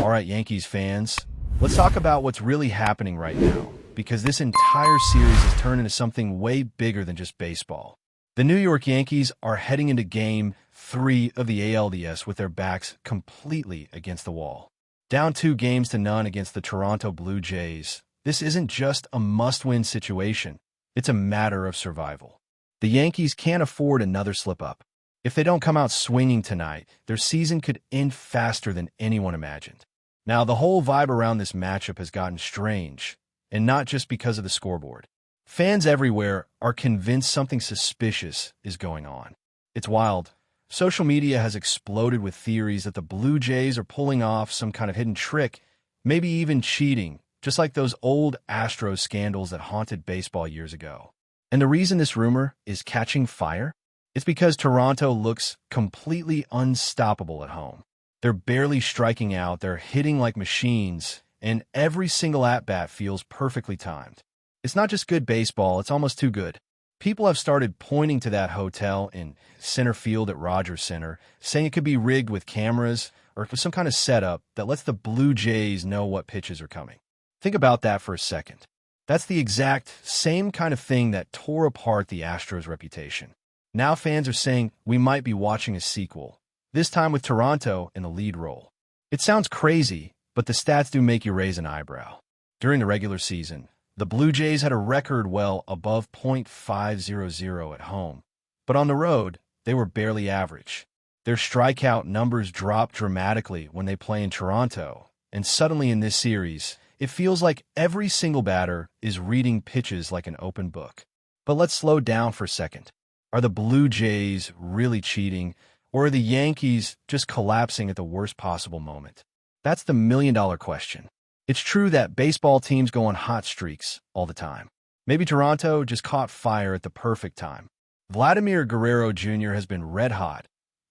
All right, Yankees fans, let's talk about what's really happening right now, because this entire series has turned into something way bigger than just baseball. The New York Yankees are heading into Game 3 of the ALDS with their backs completely against the wall. Down 2-0 against the Toronto Blue Jays, this isn't just a must-win situation. It's a matter of survival. The Yankees can't afford another slip-up. If they don't come out swinging tonight, their season could end faster than anyone imagined. Now, the whole vibe around this matchup has gotten strange, and not just because of the scoreboard. Fans everywhere are convinced something suspicious is going on. It's wild. Social media has exploded with theories that the Blue Jays are pulling off some kind of hidden trick, maybe even cheating, just like those old Astros scandals that haunted baseball years ago. And the reason this rumor is catching fire? It's because Toronto looks completely unstoppable at home. They're barely striking out, they're hitting like machines, and every single at-bat feels perfectly timed. It's not just good baseball, it's almost too good. People have started pointing to that hotel in center field at Rogers Center, saying it could be rigged with cameras or some kind of setup that lets the Blue Jays know what pitches are coming. Think about that for a second. That's the exact same kind of thing that tore apart the Astros' reputation. Now fans are saying we might be watching a sequel, this time with Toronto in the lead role. It sounds crazy, but the stats do make you raise an eyebrow. During the regular season, the Blue Jays had a record well above .500 at home, but on the road, they were barely average. Their strikeout numbers drop dramatically when they play in Toronto, and suddenly in this series, it feels like every single batter is reading pitches like an open book. But let's slow down for a second. Are the Blue Jays really cheating, or are the Yankees just collapsing at the worst possible moment? That's the million-dollar question. It's true that baseball teams go on hot streaks all the time. Maybe Toronto just caught fire at the perfect time. Vladimir Guerrero Jr. has been red hot,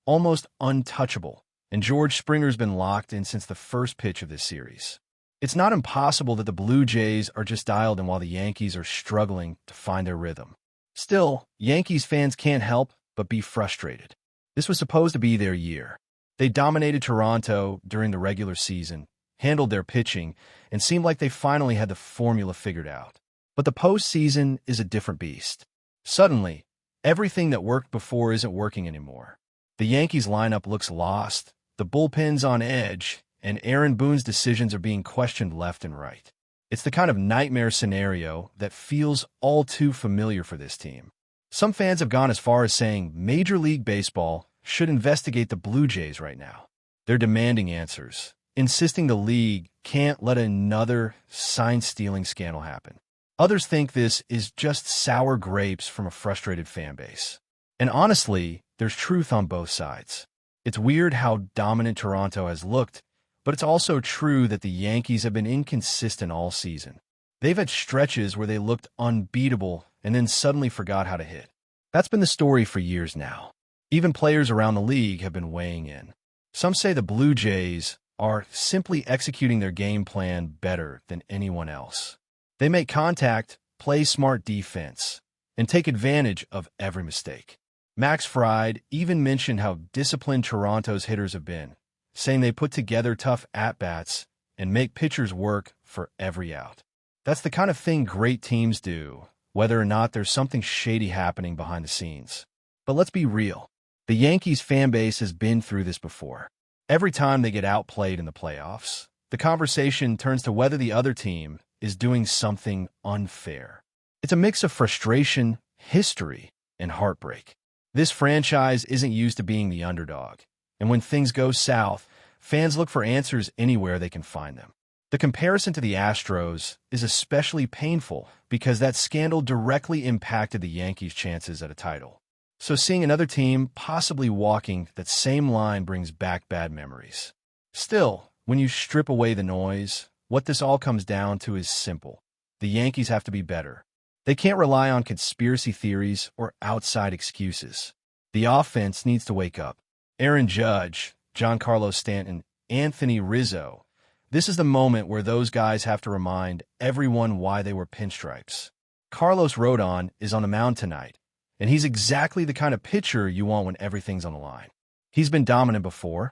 almost untouchable, and George Springer's been locked in since the first pitch of this series. It's not impossible that the Blue Jays are just dialed in while the Yankees are struggling to find their rhythm. Still, Yankees fans can't help but be frustrated. This was supposed to be their year. They dominated Toronto during the regular season, handled their pitching, and seemed like they finally had the formula figured out. But the postseason is a different beast. Suddenly, everything that worked before isn't working anymore. The Yankees lineup looks lost, the bullpen's on edge, and Aaron Boone's decisions are being questioned left and right. It's the kind of nightmare scenario that feels all too familiar for this team. Some fans have gone as far as saying Major League Baseball should investigate the Blue Jays right now. They're demanding answers, insisting the league can't let another sign-stealing scandal happen. Others think this is just sour grapes from a frustrated fan base. And honestly, there's truth on both sides. It's weird how dominant Toronto has looked, but it's also true that the Yankees have been inconsistent all season. They've had stretches where they looked unbeatable and then suddenly forgot how to hit. That's been the story for years now. Even players around the league have been weighing in. Some say the Blue Jays are simply executing their game plan better than anyone else. They make contact, play smart defense, and take advantage of every mistake. Max Fried even mentioned how disciplined Toronto's hitters have been, saying they put together tough at-bats and make pitchers work for every out. That's the kind of thing great teams do, whether or not there's something shady happening behind the scenes. But let's be real. The Yankees fan base has been through this before. Every time they get outplayed in the playoffs, the conversation turns to whether the other team is doing something unfair. It's a mix of frustration, history, and heartbreak. This franchise isn't used to being the underdog, and when things go south, fans look for answers anywhere they can find them. The comparison to the Astros is especially painful because that scandal directly impacted the Yankees' chances at a title. So seeing another team possibly walking that same line brings back bad memories. Still, when you strip away the noise, what this all comes down to is simple. The Yankees have to be better. They can't rely on conspiracy theories or outside excuses. The offense needs to wake up. Aaron Judge, Giancarlo Stanton, Anthony Rizzo. This is the moment where those guys have to remind everyone why they were pinstripes. Carlos Rodon is on the mound tonight, and he's exactly the kind of pitcher you want when everything's on the line. He's been dominant before,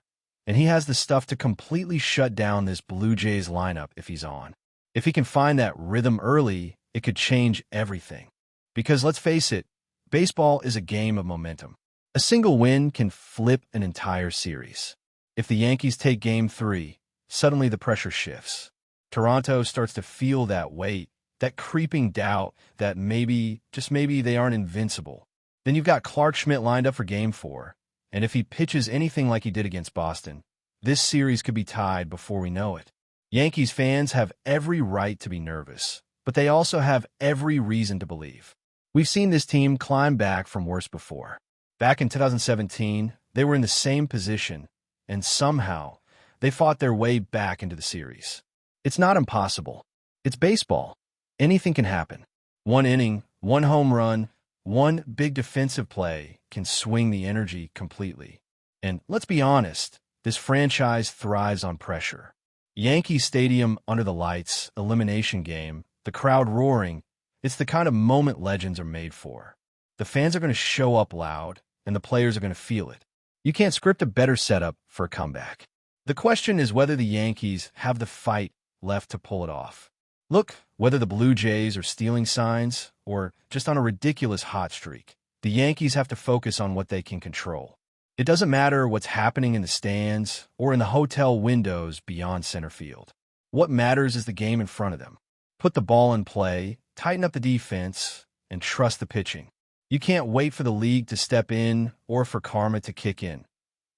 and he has the stuff to completely shut down this Blue Jays lineup if he's on. If he can find that rhythm early, it could change everything. Because let's face it, baseball is a game of momentum. A single win can flip an entire series. If the Yankees take Game 3, suddenly the pressure shifts. Toronto starts to feel that weight, that creeping doubt that maybe, just maybe, they aren't invincible. Then you've got Clark Schmidt lined up for Game 4, and if he pitches anything like he did against Boston, this series could be tied before we know it. Yankees fans have every right to be nervous, but they also have every reason to believe. We've seen this team climb back from worse before. Back in 2017, they were in the same position, and somehow, they fought their way back into the series. It's not impossible. It's baseball. Anything can happen. One inning, one home run, one big defensive play can swing the energy completely. And let's be honest, this franchise thrives on pressure. Yankee Stadium under the lights, elimination game, the crowd roaring, it's the kind of moment legends are made for. The fans are going to show up loud, and the players are going to feel it. You can't script a better setup for a comeback. The question is whether the Yankees have the fight left to pull it off. Look, whether the Blue Jays are stealing signs or just on a ridiculous hot streak, the Yankees have to focus on what they can control. It doesn't matter what's happening in the stands or in the hotel windows beyond center field. What matters is the game in front of them. Put the ball in play, tighten up the defense, and trust the pitching. You can't wait for the league to step in or for karma to kick in.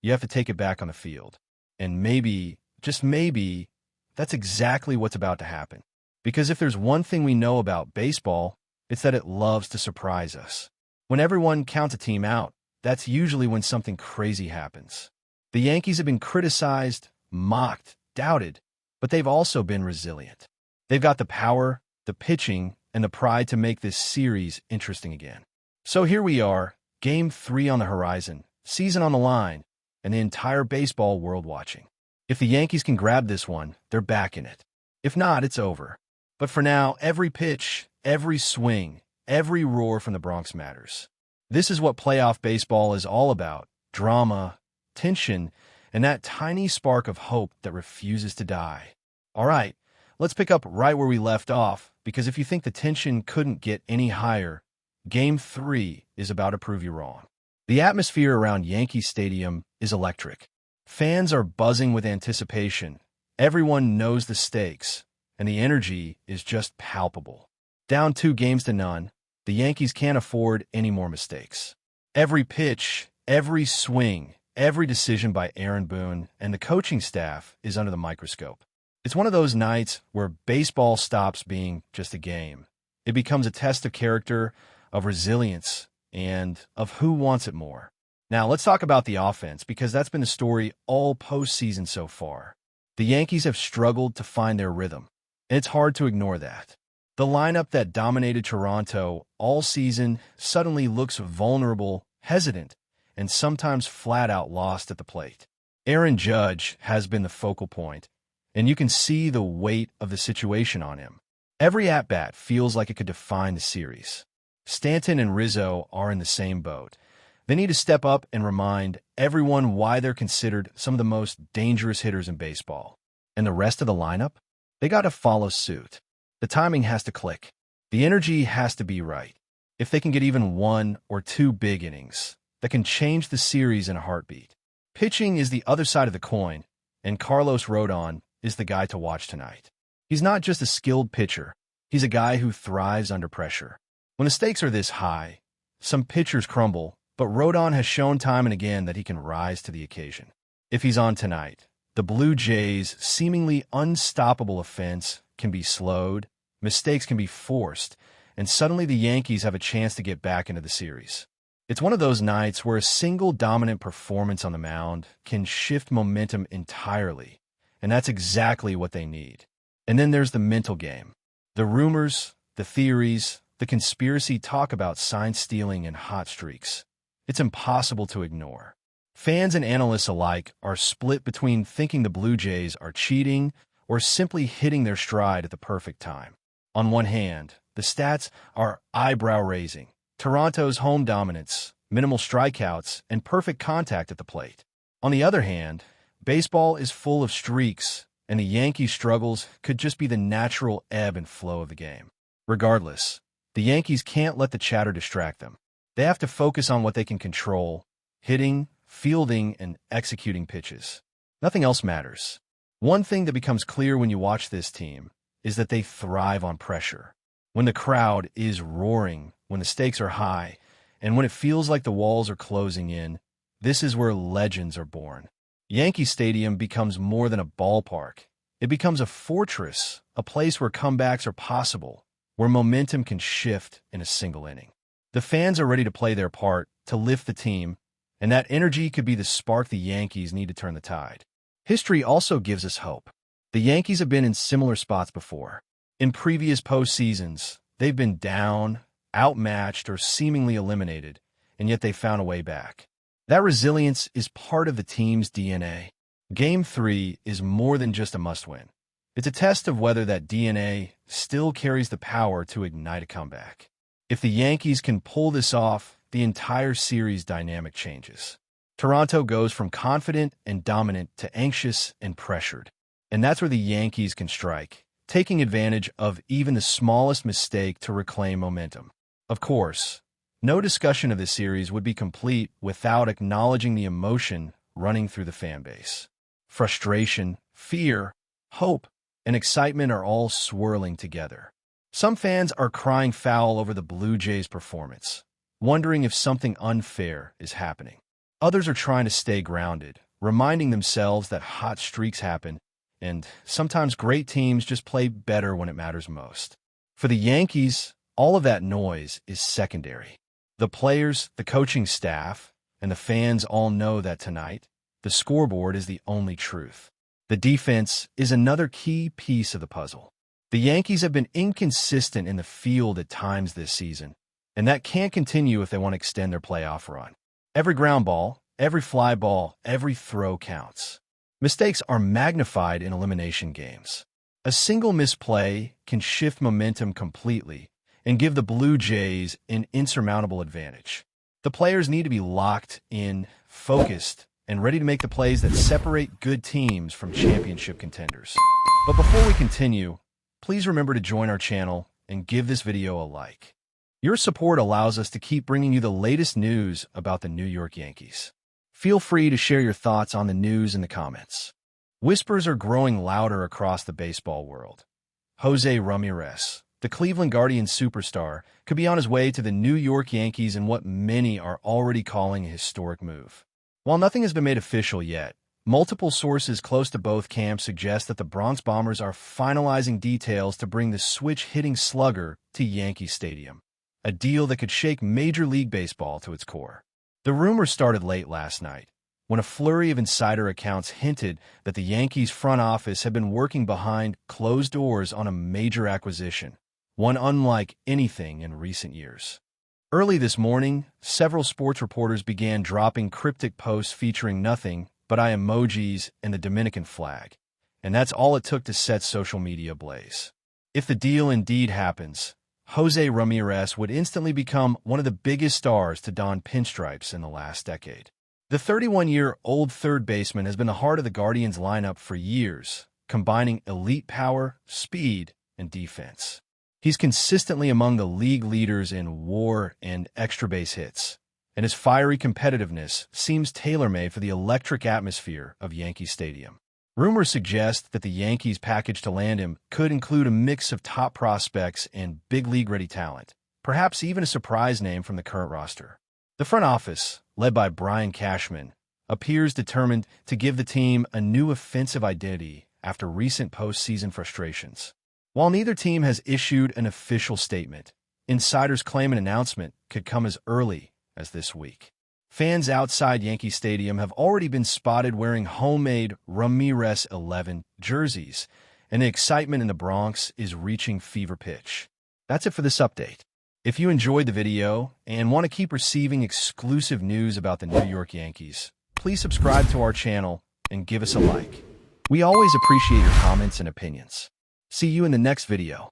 You have to take it back on the field. And maybe, just maybe, that's exactly what's about to happen. Because if there's one thing we know about baseball, it's that it loves to surprise us. When everyone counts a team out, that's usually when something crazy happens. The Yankees have been criticized, mocked, doubted, but they've also been resilient. They've got the power, the pitching, and the pride to make this series interesting again. So here we are, Game 3 on the horizon, season on the line, and the entire baseball world watching. If the Yankees can grab this one, they're back in it. If not, it's over. But for now, every pitch, every swing, every roar from the Bronx matters. This is what playoff baseball is all about: drama, tension, and that tiny spark of hope that refuses to die. All right, let's pick up right where we left off, because if you think the tension couldn't get any higher, Game 3 is about to prove you wrong. The atmosphere around Yankee Stadium is electric. Fans are buzzing with anticipation. Everyone knows the stakes, and the energy is just palpable. Down 2-0, the Yankees can't afford any more mistakes. Every pitch, every swing, every decision by Aaron Boone and the coaching staff is under the microscope. It's one of those nights where baseball stops being just a game. It becomes a test of character, of resilience, and of who wants it more. Now, let's talk about the offense, because that's been the story all postseason so far. The Yankees have struggled to find their rhythm, and it's hard to ignore that. The lineup that dominated Toronto all season suddenly looks vulnerable, hesitant, and sometimes flat-out lost at the plate. Aaron Judge has been the focal point, and you can see the weight of the situation on him. Every at-bat feels like it could define the series. Stanton and Rizzo are in the same boat. They need to step up and remind everyone why they're considered some of the most dangerous hitters in baseball. And the rest of the lineup? They got to follow suit. The timing has to click. The energy has to be right. If they can get even 1 or 2 big innings, that can change the series in a heartbeat. Pitching is the other side of the coin, and Carlos Rodon is the guy to watch tonight. He's not just a skilled pitcher. He's a guy who thrives under pressure. When the stakes are this high, some pitchers crumble, but Rodon has shown time and again that he can rise to the occasion. If he's on tonight, the Blue Jays' seemingly unstoppable offense can be slowed, mistakes can be forced, and suddenly the Yankees have a chance to get back into the series. It's one of those nights where a single dominant performance on the mound can shift momentum entirely, and that's exactly what they need. And then there's the mental game. The rumors, the theories, the conspiracy talk about sign stealing and hot streaks. It's impossible to ignore. Fans and analysts alike are split between thinking the Blue Jays are cheating or simply hitting their stride at the perfect time. On one hand, the stats are eyebrow-raising. Toronto's home dominance, minimal strikeouts, and perfect contact at the plate. On the other hand, Baseball is full of streaks, and the Yankees' struggles could just be the natural ebb and flow of the game. Regardless, the Yankees can't let the chatter distract them. They have to focus on what they can control: hitting, fielding, and executing pitches. Nothing else matters. One thing that becomes clear when you watch this team is that they thrive on pressure. When the crowd is roaring, when the stakes are high, and when it feels like the walls are closing in, this is where legends are born. Yankee Stadium becomes more than a ballpark. It becomes a fortress, a place where comebacks are possible, where momentum can shift in a single inning. The fans are ready to play their part, to lift the team, and that energy could be the spark the Yankees need to turn the tide. History also gives us hope. The Yankees have been in similar spots before. In previous postseasons, they've been down, outmatched, or seemingly eliminated, and yet they found a way back. That resilience is part of the team's DNA. Game 3 is more than just a must-win. It's a test of whether that DNA still carries the power to ignite a comeback. If the Yankees can pull this off, the entire series dynamic changes. Toronto goes from confident and dominant to anxious and pressured. And that's where the Yankees can strike, taking advantage of even the smallest mistake to reclaim momentum. Of course, no discussion of this series would be complete without acknowledging the emotion running through the fan base. Frustration, fear, hope, and excitement are all swirling together. Some fans are crying foul over the Blue Jays' performance, wondering if something unfair is happening. Others are trying to stay grounded, reminding themselves that hot streaks happen, and sometimes great teams just play better when it matters most. For the Yankees, all of that noise is secondary. The players, the coaching staff, and the fans all know that tonight, the scoreboard is the only truth. The defense is another key piece of the puzzle. The Yankees have been inconsistent in the field at times this season, and that can't continue if they want to extend their playoff run. Every ground ball, every fly ball, every throw counts. Mistakes are magnified in elimination games. A single misplay can shift momentum completely and give the Blue Jays an insurmountable advantage. The players need to be locked in, focused, and ready to make the plays that separate good teams from championship contenders. But before we continue, please remember to join our channel and give this video a like. Your support allows us to keep bringing you the latest news about the New York Yankees. Feel free to share your thoughts on the news in the comments. Whispers are growing louder across the baseball world. JOSÉ Ramírez, the Cleveland Guardians superstar, could be on his way to the New York Yankees in what many are already calling a historic move. While nothing has been made official yet, multiple sources close to both camps suggest that the Bronx Bombers are finalizing details to bring the switch-hitting slugger to Yankee Stadium, a deal that could shake Major League Baseball to its core. The rumor started late last night, when a flurry of insider accounts hinted that the Yankees' front office had been working behind closed doors on a major acquisition, one unlike anything in recent years. Early this morning, several sports reporters began dropping cryptic posts featuring nothing but eye emojis and the Dominican flag, and that's all it took to set social media ablaze. If the deal indeed happens, JOSÉ Ramírez would instantly become one of the biggest stars to don pinstripes in the last decade. The 31-year-old third baseman has been the heart of the Guardians lineup for years, combining elite power, speed, and defense. He's consistently among the league leaders in WAR and extra base hits, and his fiery competitiveness seems tailor-made for the electric atmosphere of Yankee Stadium. Rumors suggest that the Yankees' package to land him could include a mix of top prospects and big league-ready talent, perhaps even a surprise name from the current roster. The front office, led by Brian Cashman, appears determined to give the team a new offensive identity after recent postseason frustrations. While neither team has issued an official statement, insiders claim an announcement could come as early as this week. Fans outside Yankee Stadium have already been spotted wearing homemade Ramírez 11 jerseys, and the excitement in the Bronx is reaching fever pitch. That's it for this update. If you enjoyed the video and want to keep receiving exclusive news about the New York Yankees, please subscribe to our channel and give us a like. We always appreciate your comments and opinions. See you in the next video.